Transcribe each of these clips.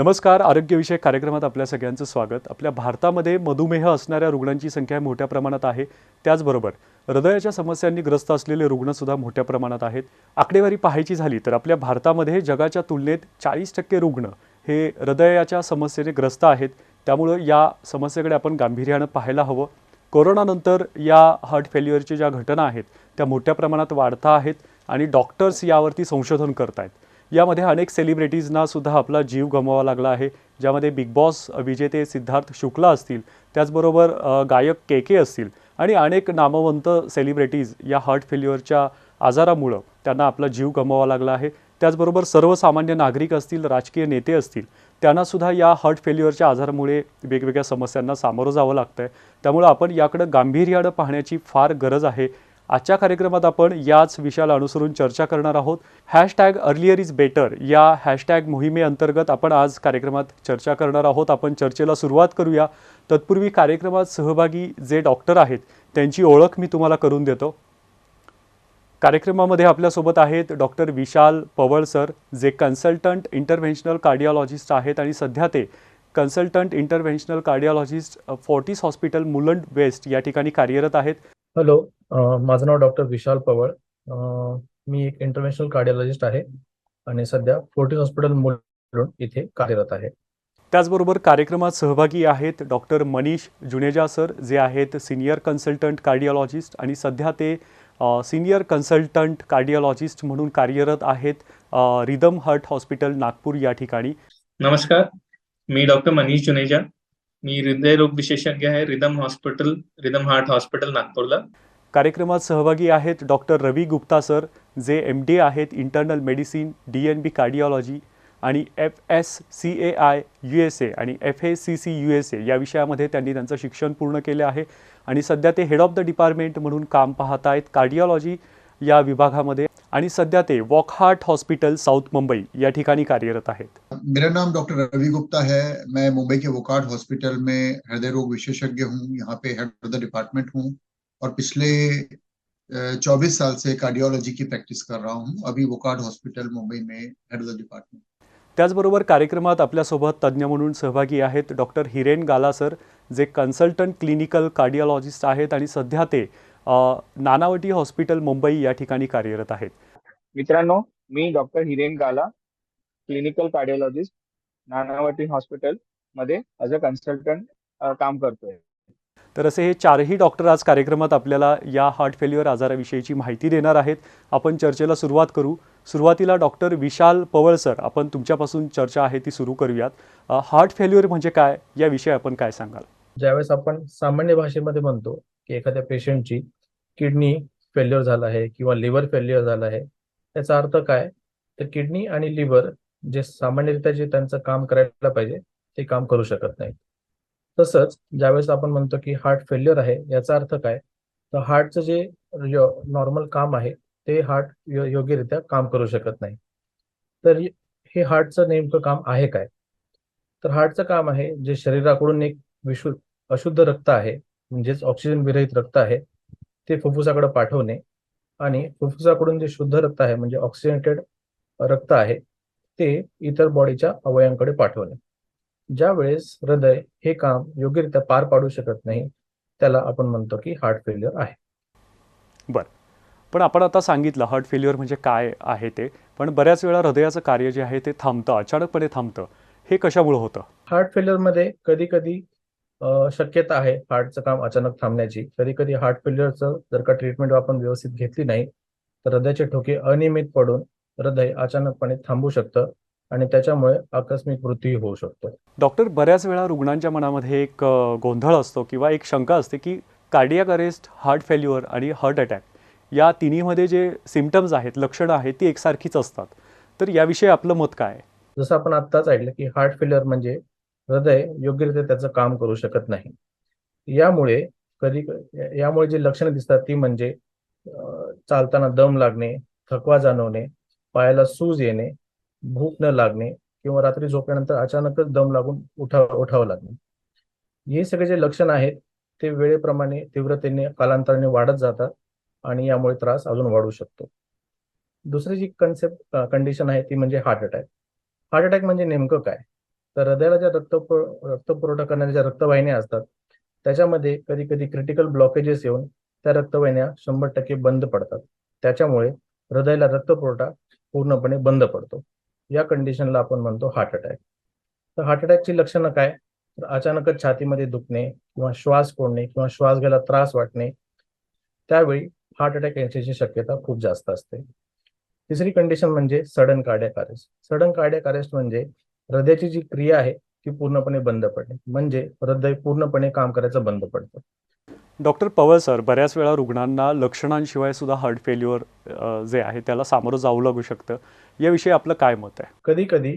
नमस्कार. आरोग्यविषयक कार्यक्रमात आपल्या सगळ्यांचं स्वागत. आपल्या भारतामध्ये मधुमेह असणाऱ्या रुग्णांची संख्या मोठ्या प्रमाणात आहे. त्याचबरोबर हृदयाच्या समस्यांनी ग्रस्त असलेले रुग्णसुद्धा मोठ्या प्रमाणात आहेत. आकडेवारी पाहायची झाली तर आपल्या भारतामध्ये जगाच्या तुलनेत 40% रुग्ण हे हृदयाच्या समस्येने ग्रस्त आहेत. त्यामुळं या समस्येकडे आपण गांभीर्यानं पाहायला हवं. कोरोनानंतर या हार्ट फेल्युअरच्या ज्या घटना आहेत त्या मोठ्या प्रमाणात वाढता आहेत आणि डॉक्टर्स यावरती संशोधन करत आहेत. यामध्ये अनेक सेलिब्रिटीजना सुद्धा आपला जीव गमवावा लागला आहे, ज्यामध्ये बिग बॉस विजेते सिद्धार्थ शुक्ला असतील, त्याचबरोबर गायक के असतील आणि अनेक नामवंत सेलिब्रिटीज या हार्ट फेल्युअरच्या आजारामुळं त्यांना आपला जीव गमवावा लागला आहे. त्याचबरोबर सर्वसामान्य नागरिक असतील, राजकीय नेते असतील, त्यांनासुद्धा या हार्ट फेल्युअरच्या आजारामुळे वेगवेगळ्या समस्यांना सामोरं जावं लागतं आहे. त्यामुळं आपण याकडं गांभीर्यानं पाहण्याची फार गरज आहे. आजच्या कार्यक्रमात आपण याच विषयाला अनुसरून चर्चा करणार आहोत. #अर्लियर इज बेटर या हॅशटॅग मोहिमेअंतर्गत आपण आज कार्यक्रमात चर्चा करणार आहोत. आपण चर्चेला सुरुवात करूया. तत्पूर्वी कार्यक्रमात सहभागी जे डॉक्टर आहेत त्यांची ओळख मी तुम्हाला करून देतो. कार्यक्रमामध्ये आपल्यासोबत आहेत डॉक्टर विशाल पवळ सर, जे कन्सल्टंट इंटरव्हेन्शनल कार्डिओलॉजिस्ट आहेत आणि सध्या ते consultant interventional cardiologist Fortis hospital Mulund west या ठिकाणी कार्यरत आहेत. हॅलो, माझं नाव डॉक्टर विशाल पवळ. मी एक इंटरव्हेन्शनल कार्डिओलॉजिस्ट आहे आणि सध्या फोर्टिस हॉस्पिटल मुलुंड इथे कार्यरत आहे. त्याचबरोबर कार्यक्रमात सहभागी आहेत डॉक्टर मनीष जुनेजा सर, जे आहेत सिनियर कन्सल्टंट कार्डिओलॉजिस्ट आणि सध्या ते सिनियर कन्सल्टंट कार्डिओलॉजिस्ट म्हणून कार्यरत आहेत रिदम हार्ट हॉस्पिटल नागपूर या ठिकाणी. नमस्कार, मी डॉक्टर मनीष जुनेजा. मी हृदयरोग विशेषज्ञ आहे रिदम हार्ट हॉस्पिटल नागपूरला. कार्यक्रमात सहभागी आहेत डॉक्टर रवी गुप्ता सर, जे MD आहेत इंटरनल मेडिसिन DNB कार्डिओलॉजी आणि FSCAI USA आणि FACC USA या विषयामध्ये त्यांनी त्यांचं शिक्षण पूर्ण केले आहे आणि सध्या ते हेड ऑफ द डिपार्टमेंट म्हणून काम पाहत आहेत कार्डिओलॉजी या विभागामध्ये आणि सध्या ते वॉकहार्ट हॉस्पिटल साउथ मुंबई या ठिकाणी कार्यरत आहेत. मेरा नाम डॉक्टर रवि गुप्ता है. मैं मुंबई के वोकार्ट हॉस्पिटल में हृदय रोग विशेषज्ञ हूँ. यहाँ पे हेड ऑफ द डिपार्टमेंट हूँ और पिछले 24 साल से कार्डियोलॉजी की प्रैक्टिस कर रहा हूँ. अभी वोकार्ट हॉस्पिटल मुंबई में हेड ऑफ द डिपार्टमेंट. त्याचबरोबर कार्यक्रमात आपल्यासोबत तज्ज्ञ म्हणून सहभागी आहेत डॉक्टर हिरेन गाला सर, जे कन्सल्टंट क्लिनिकल कार्डिओलॉजिस्ट आहेत आणि सध्या ते नानावटी हॉस्पिटल मुंबई या ठिकाणी कार्यरत आहेत. मित्रांनो, मी डॉक्टर हिरेन गाला, क्लिनिकल कार्डिओलॉजिस्ट, नानावटी हॉस्पिटल मध्ये ॲज अ कन्सल्टंट काम करतोय. तर असे हे चारही डॉक्टर आज कार्यक्रमात आपल्याला या हार्ट फेल्युअर आजाराविषयीची माहिती देणार आहेत. आपण चर्चेला सुरुवात करू. सुरुवातीला डॉक्टर विशाल पवळ सर, आपण तुमच्यापासून चर्चा आहे ती सुरू करूयात. हार्ट फेल्युअर म्हणजे काय, याविषयी आपण काय सांगाल? ज्यावेळेस आपण सामान्य भाषेमध्ये म्हणतो की एखाद्या पेशंटची किडनी फेल्युअर झाला आहे किंवा लिव्हर फेल्युअर झाला आहे, त्याचा अर्थ काय? तर किडनी आणि लिव्हर जे सामान्यरित्या जे त्यांचं काम करायला पाहिजे ते काम करू शकत नाही. तसंच ज्यावेळेस आपण म्हणतो की हार्ट फेल्युअर आहे, याचा अर्थ काय? तर हार्टचं जे नॉर्मल काम आहे ते हार्ट योग्यरित्या काम करू शकत नाही. तर हे हार्टचं नेमकं काम आहे काय? तर हार्टचं काम आहे जे शरीराकडून एक अशुद्ध रक्त आहे, म्हणजेच ऑक्सिजन विरहित रक्त आहे, ते फुफ्फुसाकडे पाठवणे आणि फुफ्फुसाकडून जे शुद्ध रक्त आहे म्हणजे ऑक्सिजनेटेड रक्त आहे ते इतर बॉडीच्या अवयवांकडे पाठवणे. ज्या वेळेस हृदय हे काम योग्यरित्या पार पाडू शकत नाही, त्याला आपण म्हणतो की हार्ट फेल्युअर आहे. बरं, पण आपण आता सांगितलं हार्ट फेल्युअर म्हणजे काय आहे ते, पण बऱ्याच वेळा हृदयाचं कार्य जे आहे ते थांबतं, अचानकपणे थांबतं. हे कशामुळे होतं? हार्ट फेल्युअरमध्ये कधी कधी शक्यता आहे हार्टचं काम अचानक थांबण्याची. कधी कधी हार्ट फेल्युअरचं जर का ट्रीटमेंट आपण व्यवस्थित घेतली नाही तर हृदयाचे ठोके अनियमित पडून हृदय अचानकपणे थांबू शकतं आणि त्याच्यामुळे आकस्मिक मृत्यू होऊ शकतो. डॉक्टर, बऱ्याच वेळा रुग्णांच्या मनामध्ये एक गोंधळ असतो किंवा एक शंका असते की कार्डियाक अरेस्ट, हार्ट फेल्युअर आणि हार्ट अटॅक या तिन्हीमध्ये जे सिम्पटम्स आहेत, लक्षणं आहेत, ती एकसारखीच असतात. तर याविषयी आपलं मत काय आहे? जसं आपण आत्ताच ऐकलं की हार्ट फेल्युअर म्हणजे हृदय योग्यरित्या त्याचं काम करू शकत नाही. यामुळे यामुळे जी लक्षणं दिसतात ती म्हणजे चालताना दम लागणे, थकवा जाणवणे, पायाला सूज येणे, भूक न लागणे किंवा रात्री झोपल्यानंतर अचानकच दम लागून उठावं लागणे. हे सगळे जे लक्षण आहेत ते वेळेप्रमाणे तीव्रतेने कालांतराने वाढत जातात आणि यामुळे त्रास अजून वाढू शकतो. दुसरी जी कंडिशन आहे ती म्हणजे हार्ट अटॅक. हार्ट अटॅक म्हणजे नेमकं काय? तर हृदयाला ज्या रक्तपुरवठा करणाऱ्या ज्या रक्तवाहिन्या असतात त्याच्यामध्ये कधी कधी क्रिटिकल ब्लॉकेजेस येऊन त्या रक्तवाहिन्या 100% बंद पडतात. त्याच्यामुळे हृदयाला रक्तपुरवठा पूर्णपणे बंद पडतो. या कंडिशनला आपण म्हणतो हार्ट अटॅक. तर हार्ट अटॅकची लक्षणं काय? तर अचानकच छातीमध्ये दुखणे किंवा श्वास कोंडणे किंवा श्वास घ्यायला त्रास वाटणे, त्यावेळी हार्ट अटॅक येण्याची शक्यता खूप जास्त असते. तिसरी कंडिशन म्हणजे sudden cardiac arrest. Sudden cardiac arrest म्हणजे हृदयाची जी क्रिया आहे ती पूर्णपणे बंद पडणे, म्हणजे हृदय पूर्णपणे काम करायचं बंद पडतं. डॉक्टर पवार सर, बऱ्याच वेळा रुग्णांना लक्षणांशिवाय सुद्धा हार्ट फेल्युअर जे आहे त्याला सामोरं जावं लागू शकतं. याविषयी आपलं काय मत आहे? कधी कधी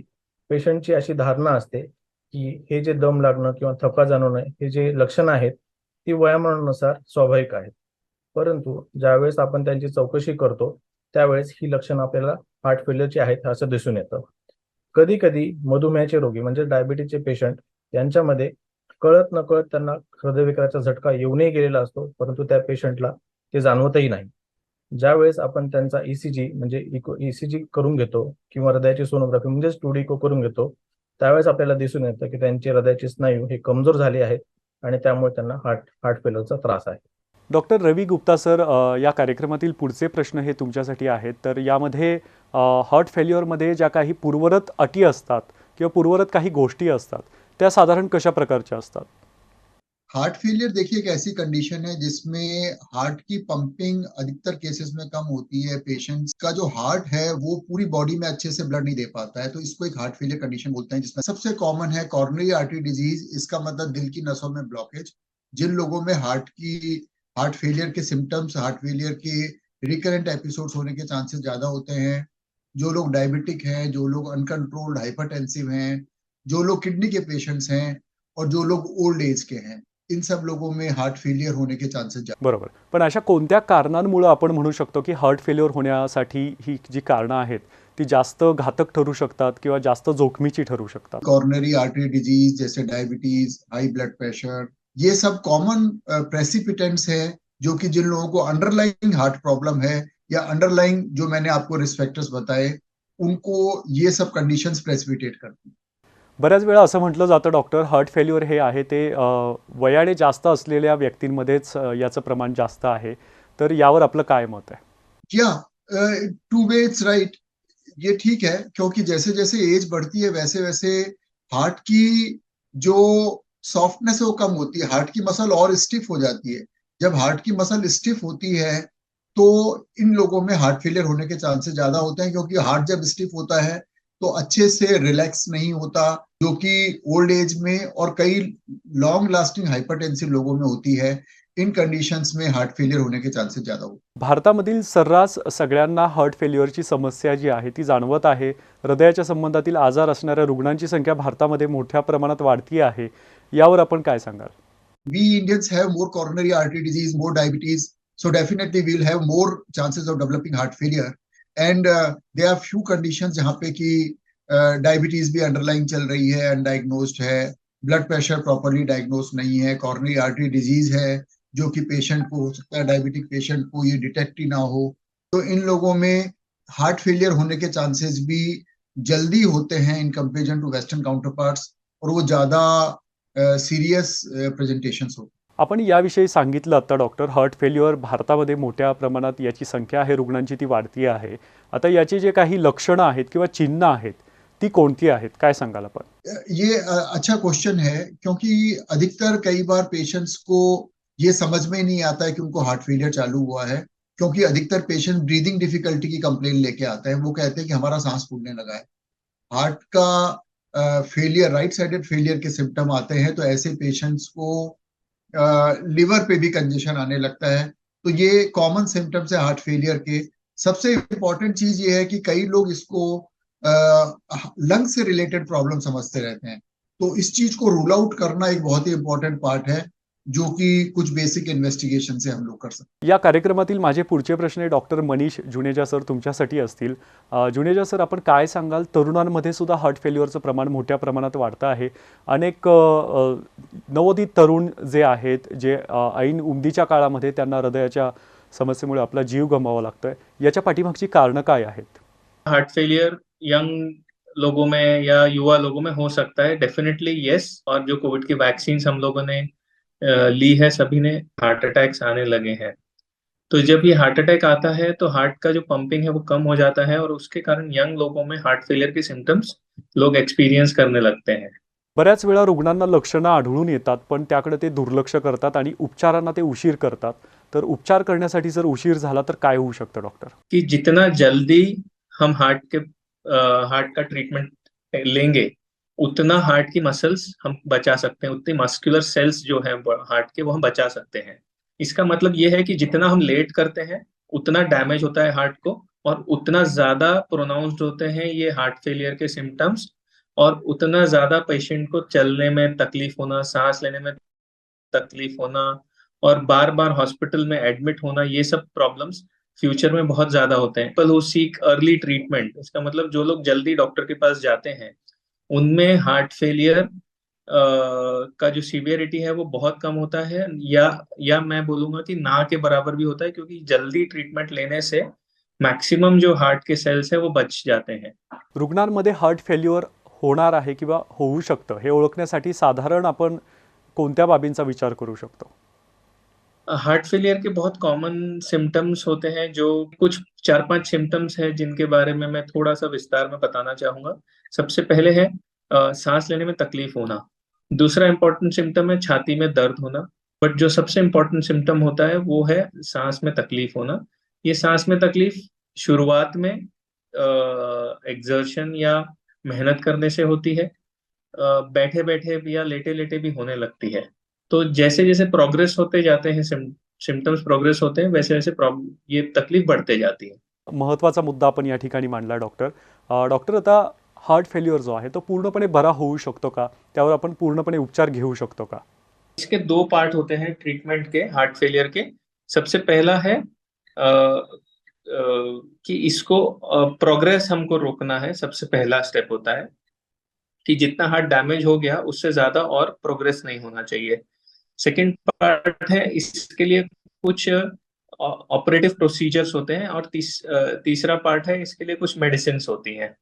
पेशंटची अशी धारणा असते की हे जे दम लागणं किंवा थकवा जाणवणं हे जे लक्षणं आहेत ती वयामानानुसार स्वाभाविक आहेत. परंतु ज्यावेळेस आपण त्यांची चौकशी करतो त्यावेळेस ही लक्षणं आपल्याला हार्ट फेल्युअरची आहेत असं दिसून येतं. कधी कधी मधुमेहाचे रोगी म्हणजे डायबिटीजचे पेशंट यांच्यामध्ये कळत नकळत त्यांना हृदयविकाराचा झटका येऊनही गेलेला असतो, परंतु त्या पेशंटला ते जाणवतही नाही. ज्यावेळेस आपण त्यांचा ईसीजी म्हणजे ईसीजी करून घेतो किंवा हृदयाची सोनोग्राफी म्हणजेच 2D इको करून घेतो, त्यावेळेस आपल्याला दिसून येतं की त्यांचे हृदयाचे स्नायू हे कमजोर झाले आहेत आणि त्यामुळे त्यांना हार्ट फेल्युअरचा त्रास आहे. डॉक्टर रवी गुप्ता सर, या कार्यक्रमातील पुढचे प्रश्न हे तुमच्यासाठी आहेत. तर यामध्ये हार्ट फेल्युअरमध्ये ज्या काही पूर्वरत अटी असतात किंवा पूर्वरत काही गोष्टी असतात त्या साधारण कशा प्रकारच्या असतात? हार्ट फेलियर देखिए एक ऐसी कंडीशन है जिसमें हार्ट की पंपिंग अधिकतर केसेस में कम होती है। पेशेंट्स का जो हार्ट है वो पूरी बॉडी में अच्छे से ब्लड नहीं दे पाता है, तो इसको एक हार्ट फेलियर कंडीशन बोलते हैं। जिसमें सबसे कॉमन है कॉर्नरी आर्टरी डिजीज। इसका मतलब दिल की नसों में ब्लॉकेज। जिन लोगों में हार्ट फेलियर के सिम्टम्स, हार्ट फेलियर के रिकरेंट एपिसोड्स होने के चांसेस ज्यादा होते हैं, जो लोग डायबिटिक हैं, जो लोग अनकंट्रोल्ड हाइपरटेंसिव हैं, जो लोग किडनी के पेशेंट्स हैं और जो लोग ओल्ड एज के हैं, इन सब लोगों में हार्ट फेलियर होने के चांसेस ज्यादा। बरोबर. पण अशा कोणत्या कारणांमुळे आपण म्हणू शकतो की हार्ट फेल्युअर होण्यासाठी ही जी कारणं आहेत ती जास्त घातक ठरू शकतात किंवा जास्त जोखमीची ठरू शकतात? कॉर्नरी आर्टरी डिजीज जैसे डायबिटीज, हाई ब्लड प्रेशर, ये सब कॉमन प्रेसिपिटेंट्स है जो कि जिन लोगों को अंडरलाइंग हार्ट प्रॉब्लम है या अंडरलाइंग जो मैंने आपको रिस्क फैक्टर्स बताए उनको ये सब कंडीशंस प्रेसिपिटेट करती हैं। बऱ्याच वेळा असं म्हटलं जातं डॉक्टर, हार्ट फेल्युअर हे आहे ते वयाने जास्त असलेल्या व्यक्तींमध्येच याचं प्रमाण जास्त आहे. तर यावर आपलं काय मत आहे? या टू वे इट्स राइट, ये ठीक है क्योंकि जैसे जैसे एज बढ़ती है वैसे वैसे हार्ट की जो सॉफ्टनेस है वो कम होती है, हार्ट की मसल और स्टिफ हो जाती है। जब हार्ट की मसल स्टिफ होती है तो इन लोगों में हार्ट फेलियर होने के चांसेस ज्यादा होते हैं, क्योंकि हार्ट जब स्टिफ होता है तो अच्छे से रिलैक्स नहीं होता, जो कि ओल्ड एज में और कई लॉन्ग लास्टिंग हाइपरटेंसिव लोगों में होती है। इन कंडीशंस में हार्ट फेलियर होने के चांसेस ज्यादा होते हैं। भारतामधील सर्रास सगळ्यांना हार्ट फेल्युअरची समस्या जी आहे ती जाणवत आहे. हृदयाच्या संबंधातील आजार असणाऱ्या रुग्णांची संख्या भारतामध्ये मोठ्या प्रमाणात वाढती आहे. यावर आपण काय सांगाल? We Indians have more coronary artery disease, more diabetes, so definitely we'll have more chances of developing heart failure. And there are few conditions जहाँ पे कि डायबिटीज भी अंडरलाइन चल रही है, अनडायग्नोस्ड है, ब्लड प्रेशर प्रॉपरली डायग्नोज नहीं है, coronary artery disease है जो कि पेशेंट को हो सकता है, डायबिटिक पेशेंट को ये डिटेक्ट ही ना हो, तो इन लोगों में हार्ट फेलियर होने के चांसेस भी जल्दी होते हैं in comparison to western counterparts, और वो ज्यादा सिरियस प्रेजेंटेशन्स होते। आपण याविषयी सांगितलं आता डॉक्टर, हार्ट फेल्युअर भारतामध्ये मोठ्या प्रमाणात याची संख्या आहे, रुग्णांची ती वाढती आहे. आता याची जे काही लक्षणं आहेत किंवा चिन्ह आहेत ती कोणती आहेत, काय सांगाल आपण? ये अच्छा क्वेश्चन है, क्योंकि अधिकतर कई बार पेशेंट्स को ये समझ में नहीं आता है कि उनको हार्ट फेलियर चालू हुआ है, क्योंकि अधिकतर पेशेंट ब्रीदिंग डिफिकल्टी की कंप्लेन लेके आते हैं। वो कहते हैं कि हमारा सांस फूलने लगा है। हार्ट का फेलियर, राइट साइडेड फेलियर के सिम्टम आते हैं तो ऐसे पेशेंट्स को लिवर पे भी कंजेशन आने लगता है। तो ये कॉमन सिम्टम्स है हार्ट फेलियर के। सबसे इम्पोर्टेंट चीज ये है कि कई लोग इसको लंग से रिलेटेड प्रॉब्लम समझते रहते हैं, तो इस चीज को रूल आउट करना एक बहुत ही इम्पोर्टेंट पार्ट है, जो कि कुछ बेसिक इन्व्हेस्टिगेशन से हम लोग कर सकते। या कार्यक्रमातील माझे पुढचे प्रश्न डॉक्टर मनीष जुनेजा सर तुमच्यासाठी असतील. जुनेजा सर, आपण काय सांगाल, तरुणांमध्ये सुद्धा हार्ट फेल्युअरचं प्रमाण मोठ्या प्रमाणात वाढतं आहे. अनेक नवोदित तरुण जे आहेत जे ऐन उमदीच्या काळामध्ये त्यांना हृदयाच्या समस्येमुळे आपला जीव गमवावा लागतोय, याच्या पाठीमागची कारणं काय आहेत? हार्ट फेलियर यंग लोगों में या युवा लोगों में हो सकता है, डेफिनेटली यस। और जो कोविड की वैक्सीन हम लोगों ने ली है, सभी ने हार्ट अटैक्स आने लगे हैं। तो जब ये हार्ट अटैक आता है तो हार्ट का जो पंपिंग है वो कम हो जाता है, और उसके कारण यंग लोगों में हार्ट फेलियर के सिम्टम्स लोग एक्सपीरियंस करने लगते हैं। बऱ्याच वेळा रुग्णांना लक्षणं आढळून येतात पण त्याकडे ते दुर्लक्ष करतात आणि उपचारांना ते उशीर करतात. तर उपचार करण्यासाठी जर उशीर झाला तर काय होऊ शकतं डॉक्टर? कि जितना जल्दी हम हार्ट का ट्रीटमेंट लेंगे, उतना हार्ट की मसल्स हम बचा सकते हैं, उतनी मस्कुलर सेल्स जो है हार्ट के वो हम बचा सकते हैं। इसका मतलब ये है कि जितना हम लेट करते हैं उतना डैमेज होता है हार्ट को, और उतना ज्यादा प्रोनाउंस्ड होते हैं ये हार्ट फेलियर के सिम्टम्स, और उतना ज्यादा पेशेंट को चलने में तकलीफ होना, सांस लेने में तकलीफ होना, और बार बार हॉस्पिटल में एडमिट होना, ये सब प्रॉब्लम्स फ्यूचर में बहुत ज्यादा होते हैं। पीपल हु सीक अर्ली ट्रीटमेंट, इसका मतलब जो लोग जल्दी डॉक्टर के पास जाते हैं उनमें हार्ट फेलियर का जो सीवियरिटी है वो बहुत कम होता है, या मैं बोलूंगा कि ना के बराबर भी होता है, क्योंकि जल्दी ट्रीटमेंट लेने से मैक्सिमम जो हार्ट के सेल्स है वो बच जाते हैं। रुग्णांमध्ये हार्ट फेल्युअर होणार आहे किंवा होऊ शकतं हे ओळखण्यासाठी साधारण आपण कोणत्या बाबींचा विचार करू शकतो? हार्ट फेलियर के बहुत कॉमन सिम्टम्स होते हैं, जो कुछ 4-5 सिम्टम्स हैं जिनके बारे में मैं थोड़ा सा विस्तार में बताना चाहूंगा। सबसे पहले है सांस लेने में तकलीफ होना। दूसरा इंपॉर्टेंट सिम्टम है छाती में दर्द होना। बट जो सबसे इम्पोर्टेंट सिम्टम होता है वो है सांस में तकलीफ होना। ये सांस में तकलीफ शुरुआत में एग्जर्शन या मेहनत करने से होती है, बैठे बैठे या लेटे लेटे भी होने लगती है। तो जैसे जैसे प्रोग्रेस होते जाते हैं, सिम्टम्स प्रोग्रेस होते हैं, वैसे वैसे ये तकलीफ बढ़ते जाती है। महत्त्वाचा मुद्दा आपण या ठिकाणी मांडला डॉक्टर. डॉक्टर आता हार्ट फेल्युअर जो आहे तो पूर्णपणे बरा होऊ शकतो का? त्यावर आपण पूर्णपणे उपचार घेऊ शकतो का? इसके दो पार्ट होते हैं ट्रीटमेंट के, हार्ट फेलियर के। सबसे पहला है कि इसको प्रोग्रेस हमको रोकना है। सबसे पहला स्टेप होता है कि जितना हार्ट डैमेज हो गया उससे ज्यादा और प्रोग्रेस नहीं होना चाहिए। सेकेंड पार्ट है, इसके लिए कुछ ऑपरेटिव प्रोसीजर्स होते हैं, और तीसरा पार्ट है, इसके लिए कुछ मेडिसिन होती हैं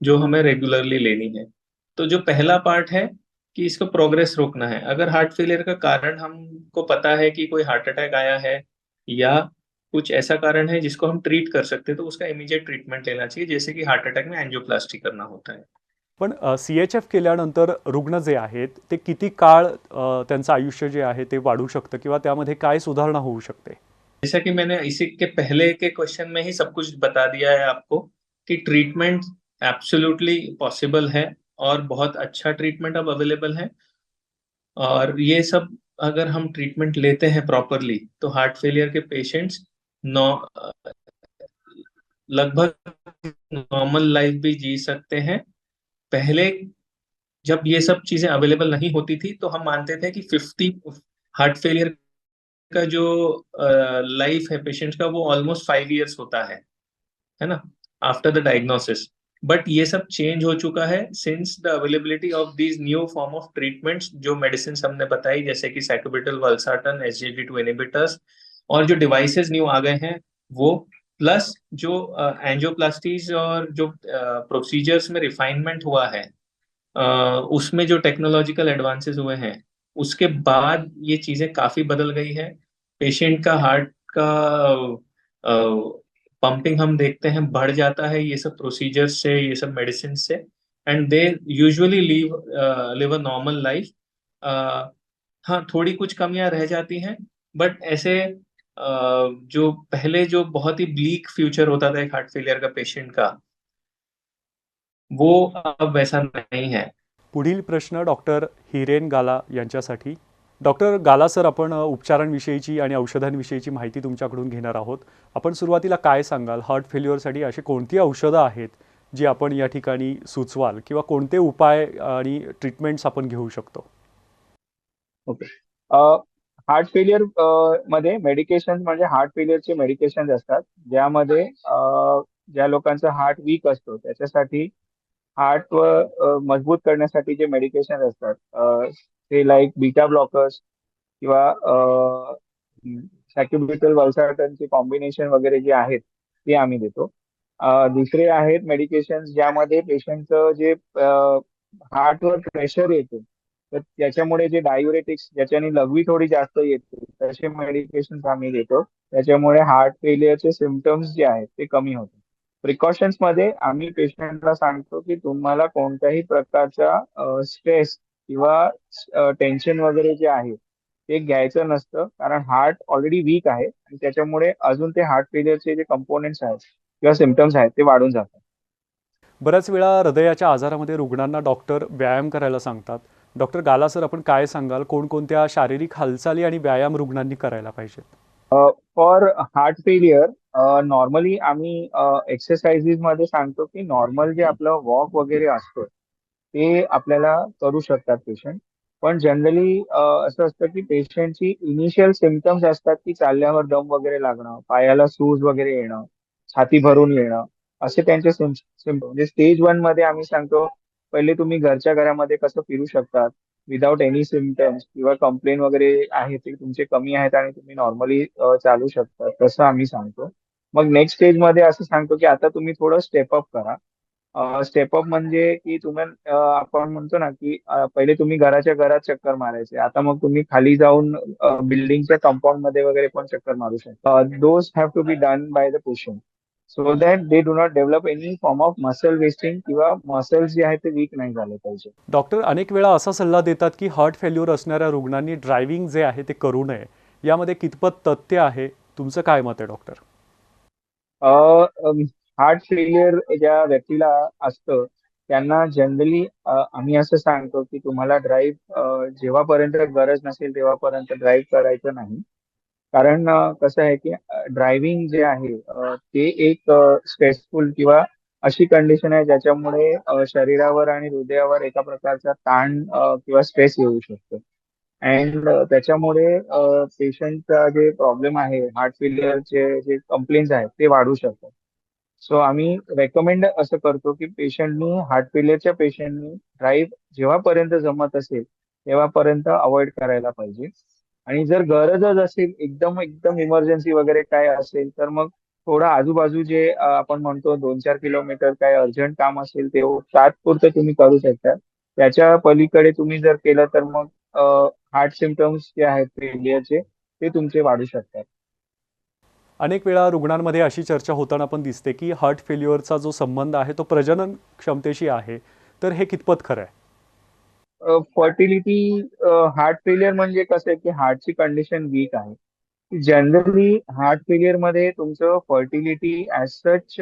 जो हमें रेगुलरली लेनी है। तो जो पहला पार्ट है कि इसको प्रोग्रेस रोकना है, अगर हार्ट फेलियर का कारण हमको पता है कि कोई हार्ट अटैक आया है या कुछ ऐसा कारण है जिसको हम ट्रीट कर सकते हैं, तो उसका इमीडिएट ट्रीटमेंट लेना चाहिए, जैसे कि हार्ट अटैक में एंजियोप्लास्टी करना होता है। पण CHF केल्यानंतर रुग्ण जे आहेत ते किती काळ त्यांचं आयुष्य जे आहे ते वाढू शकतं किंवा त्यामध्ये काय सुधारणा होऊ शकते? जैसा कि मैंने इसी के पहले के क्वेश्चन में ही सब कुछ बता दिया है आपको कि ट्रीटमेंट एब्सोल्युटली पॉसिबल है, और बहुत अच्छा ट्रीटमेंट अब अवेलेबल है। और ये सब अगर हम ट्रीटमेंट लेते हैं प्रॉपरली तो हार्ट फेलियर के पेशेंट्स नौ लगभग नॉर्मल लाइफ भी जी सकते हैं। पहले जब ये सब चीजें अवेलेबल नहीं होती थी तो हम मानते थे कि 50 हार्ट फेलियर का जो लाइफ है पेशेंट का वो ऑलमोस्ट 5 इयर्स होता है ना, आफ्टर द डायग्नोसिस। बट ये सब चेंज हो चुका है since the availability of these new form of treatments, जो मेडिसिन हमने बताई, जैसे कि सैकुबिटल, वल्साटन, SGLT2 इनहिबिटर्स, और जो डिवाइसेस न्यू आ गए हैं वो, प्लस जो एंजियोप्लास्टीज और जो प्रोसीजर्स में रिफाइनमेंट हुआ है, उसमें जो टेक्नोलॉजिकल एडवांसेस हुए हैं, उसके बाद ये चीजें काफी बदल गई है। पेशेंट का हार्ट का पंपिंग हम देखते हैं बढ़ जाता है ये सब प्रोसीजर्स से, ये सब मेडिसिन से, and they usually live a normal life. हाँ, थोड़ी कुछ कमियां रह जाती हैं, बट ऐसे जो पहले जो बहुत ही ब्लीक फ्यूचर होता था एक हार्ट फेलियर का पेशेंट का, वो अब वैसा नहीं है। पुढील प्रश्न डॉक्टर हिरेन गाला यांच्यासाठी. डॉक्टर गाला सर, आपण उपचारांविषयीची आणि औषधांविषयीची माहिती तुमच्याकडून घेणार आहोत. आपण सुरुवातीला काय सांगाल, हार्ट फेल्युअरसाठी अशी कोणती औषधं आहेत जी आपण या ठिकाणी सुचवाल किंवा कोणते उपाय आणि ट्रीटमेंट्स आपण घेऊ शकतो? ओके. हार्ट फेलियर मध्ये मेडिकेशन म्हणजे हार्ट फेलियरचे मेडिकेशन असतात, ज्यामध्ये ज्या लोकांचा हार्ट वीक असतो त्याच्यासाठी हार्ट मजबूत करण्यासाठी जे मेडिकेशन असतात, ते लाईक बीटा ब्लॉकर्स किंवा सॅक्युबिटल वल्साटनचे कॉम्बिनेशन वगैरे जे आहेत ते आम्ही देतो. दुसरे आहेत मेडिकेशन ज्यामध्ये पेशंटचं जे हार्टवर प्रेशर येते, तर त्याच्यामुळे जे डायुरेटिक्स ज्याच्याने लघवी थोडी जास्त येते तसे मेडिकेशन आम्ही देतो. त्याच्यामुळे हार्ट फेलियरचे सिमटम्स जे आहेत ते कमी होतात. प्रिकॉशन्स मध्ये आम्ही पेशंटला सांगतो की तुम्हाला कोणत्याही प्रकारचा स्ट्रेस किंवा टेन्शन वगैरे जे आहे ते घ्यायचं नसतं, कारण हार्ट ऑलरेडी वीक आहे आणि त्याच्यामुळे अजून ते हार्ट फेलियरचे जे कंपोनेंट्स आहेत किंवा सिमटम्स आहेत ते वाढून जातात. बऱ्याच वेळा हृदयाच्या आजारामध्ये रुग्णांना डॉक्टर व्यायाम करायला सांगतात. डॉक्टर गाला सर, आपण काय सांगाल, कोणकोणत्या शारीरिक हालचाली आणि व्यायाम रुग्णांनी करायला पाहिजेत? फॉर हार्ट फेलियर नॉर्मली आम्ही एक्सरसाइजेस मध्ये सांगतो की नॉर्मल जे आपलं वॉक वगैरे असतं ते आपल्याला करू शकतात पेशंट. पण जनरली असं असतं की पेशंटची इनिशियल सिमटम्स असतात की चालल्यावर दम वगैरे लागणं, पायाला सूज वगैरे येणं, छाती भरून येणं, असे त्यांचे सिमटम. म्हणजे स्टेज 1 मध्ये आम्ही सांगतो पहिले तुम्ही घरच्या घरामध्ये कसं फिरू शकतात विदाउट एनी सिमटम्स किंवा कंप्लेन वगैरे आहे ते तुमचे कमी आहेत आणि तुम्ही नॉर्मली चालू शकता, तसं आम्ही सांगतो. मग नेक्स्ट स्टेज मध्ये असं सांगतो की आता तुम्ही थोडं स्टेपअप करा. स्टेपअप म्हणजे की तुम्ही आपण म्हणतो ना की पहिले तुम्ही घराच्या घरात चक्कर मारायचे, आता मग तुम्ही खाली जाऊन बिल्डिंगच्या कंपाऊंड मध्ये वगैरे पण चक्कर मारू शकता. Those have to be done by the patient so that they do not develop any form of muscle wasting किंवा मसल्स जे आहेत ते वीक नाही झाले पाहिजे. डॉक्टर अनेक वेळा असा सल्ला देतात की हार्ट फेल्युअर असणाऱ्या रुग्णांनी ड्रायव्हिंग जे आहे ते करू नये. यामध्ये कितपत तथ्य आहे? तुमचं काय मत आहे डॉक्टर? हार्ट फेलियर ज्या व्यक्तीला असतं त्यांना जनरली आम्ही असं सांगतो की तुम्हाला ड्राईव्ह जेव्हापर्यंत गरज नसेल तेव्हापर्यंत ड्राईव्ह करायचं नाही. कारण कसं आहे की ड्रायव्हिंग जे आहे ते एक स्ट्रेसफुल किंवा अशी कंडिशन आहे ज्याच्यामुळे शरीरावर आणि हृदयावर एका प्रकारचा ताण किंवा स्ट्रेस येऊ शकतो. अँड त्याच्यामुळे पेशंटचा जे प्रॉब्लेम आहे हार्ट फेलियरचे जे कंप्लेंट्स आहेत ते वाढू शकतात. सो आम्ही रेकमेंड असं करतो की पेशंटनी हार्ट फेलियरच्या पेशंटनी ड्राईव्ह जेव्हापर्यंत जमत असेल तेव्हापर्यंत अवॉइड करायला पाहिजे. आणि जर गरजच असेल एकदम एकदम इमर्जन्सी वगैरे काय असेल तर मग थोडं आजूबाजू जे आपण म्हणतो 2-4 किलोमीटर काय अर्जंट काम असेल ते तात्पुरतं तुम्ही करू शकता. त्याच्या पलीकडे तुम्ही जर केलं तर मग हार्ट सिमटम्स जे आहेत फेलियरचे ते तुमचे वाढू शकतात. अनेक वेळा रुग्णांमध्ये अशी चर्चा होताना पण दिसते की हार्ट फेल्युअरचा जो संबंध आहे तो प्रजनन क्षमतेशी आहे. तर हे कितपत खरं आहे? फर्टिलिटी हार्ट फेलियर म्हणजे कसं आहे की हार्टची कंडिशन वीक आहे. जनरली हार्ट फेलियर मध्ये तुमचं फर्टिलिटी ऍज सच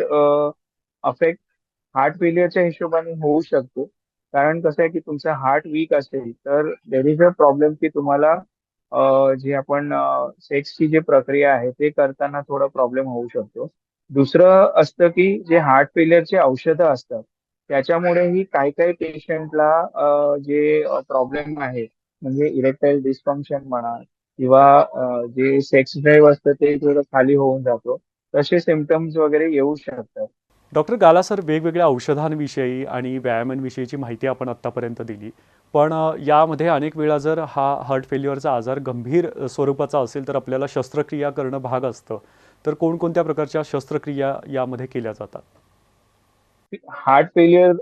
अफेक्ट हार्ट फेलियरच्या हिशोबाने होऊ शकतो. कारण कसं आहे की तुमचं हार्ट वीक असेल तर देर इज अ प्रॉब्लेम की तुम्हाला जे आपण सेक्सची जी प्रक्रिया आहे ते करताना थोडा प्रॉब्लेम होऊ शकतो. दुसरं असतं की जे हार्ट फेलियरचे औषधं असतात त्याच्यामुळेही काही काही पेशंटला जे प्रॉब्लेम आहे म्हणजे इरेक्टाईल डिस्फंक्शन म्हणा किंवा जे सेक्स ड्राईव्ह असतं ते थोडं खाली होऊन जातो, तसे सिमटम्स वगैरे येऊ शकतात. डॉक्टर गाला सर, वेगवेगळ्या औषधांविषयी आणि व्यायामांविषयीची माहिती आपण आत्तापर्यंत दिली. पण यामध्ये अनेक वेळा जर हा हार्ट फेल्युअरचा आजार गंभीर स्वरूपाचा असेल तर आपल्याला शस्त्रक्रिया करणं भाग असतं. तर कोणकोणत्या प्रकारच्या शस्त्रक्रिया यामध्ये केल्या जातात? हार्ट फेलियर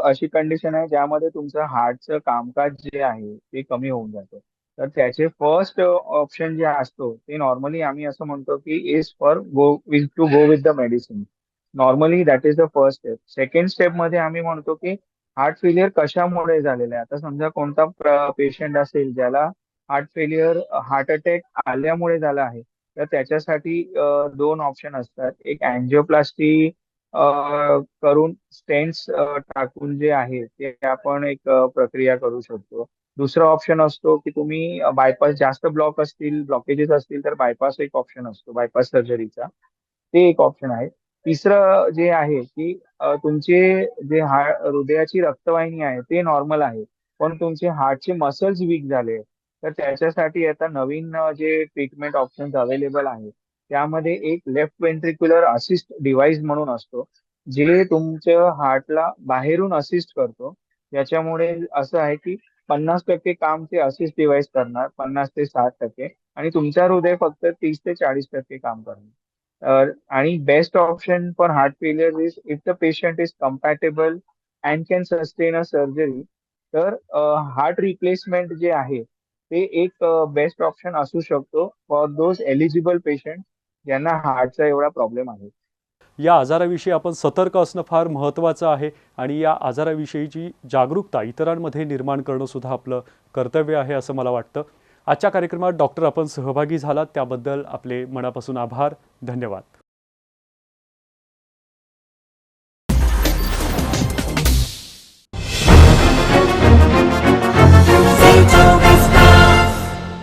अशी कंडिशन आहे ज्यामध्ये तुमचं हार्टचं कामकाज जे आहे ते कमी होऊन जातं. तर त्याचे फर्स्ट ऑप्शन जे असतो ते नॉर्मली आम्ही असं म्हणतो की is for go with the medicine. Normally that is the first step. Second step मध्ये आम्ही म्हणतो की हार्ट फेलियर कशामुळे झालेलं आहे. आता समजा कोणता पेशंट असेल ज्याला हार्ट फेलियर हार्ट अटॅक आल्यामुळे झाला आहे तर त्याच्यासाठी दोन ऑप्शन असतात. एक अँजिओप्लास्टी करून स्टेंट्स टाकून जे आहे ते आपण एक प्रक्रिया करू शकतो. दुसरा ऑप्शन असतो की तुम्ही बायपास जास्त ब्लॉकेजेस असतील तर बायपास एक ऑप्शन असतो बायपास सर्जरीचा. ते एक ऑप्शन आहे. तिसरं जे आहे की तुमचे जे हृदयाची रक्तवाहिनी आहे ते नॉर्मल आहे पण तुमचे हार्टचे मसल्स वीक झाले तर त्याच्यासाठी आता नवीन जे ट्रीटमेंट ऑप्शन्स अवेलेबल आहे त्यामध्ये एक लेफ्ट वेंट्रिक्युलर असिस्ट डिव्हाइस म्हणून असतो जे तुमच्या हार्टला बाहेरून असिस्ट करतो. याच्यामुळे असं आहे की 50% काम ते असिस्ट डिव्हाइस करणार, 50 ते 60%, आणि तुमचा हृदय फक्त 30 ते 40% काम करणार. आणि best option for heart failure is if the patient is compatible and can sustain a surgery, तर हार्ट रिप्लेसमेंट जे आहे ते एक बेस्ट ऑप्शन असू शकतो फॉर दोज एलिजिबल पेशंट ज्यांना हार्टचा एवढा प्रॉब्लेम आहे. या आजाराविषयी आपण सतर्क असणं फार महत्त्वाचं आहे आणि या आजाराविषयीची जागरूकता इतरांमध्ये निर्माण करणं सुद्धा आपलं कर्तव्य आहे असं मला वाटतं. आजच्या कार्यक्रमात डॉक्टर आपण सहभागी झालात त्याबद्दल आपले मनापासून आभार. धन्यवाद.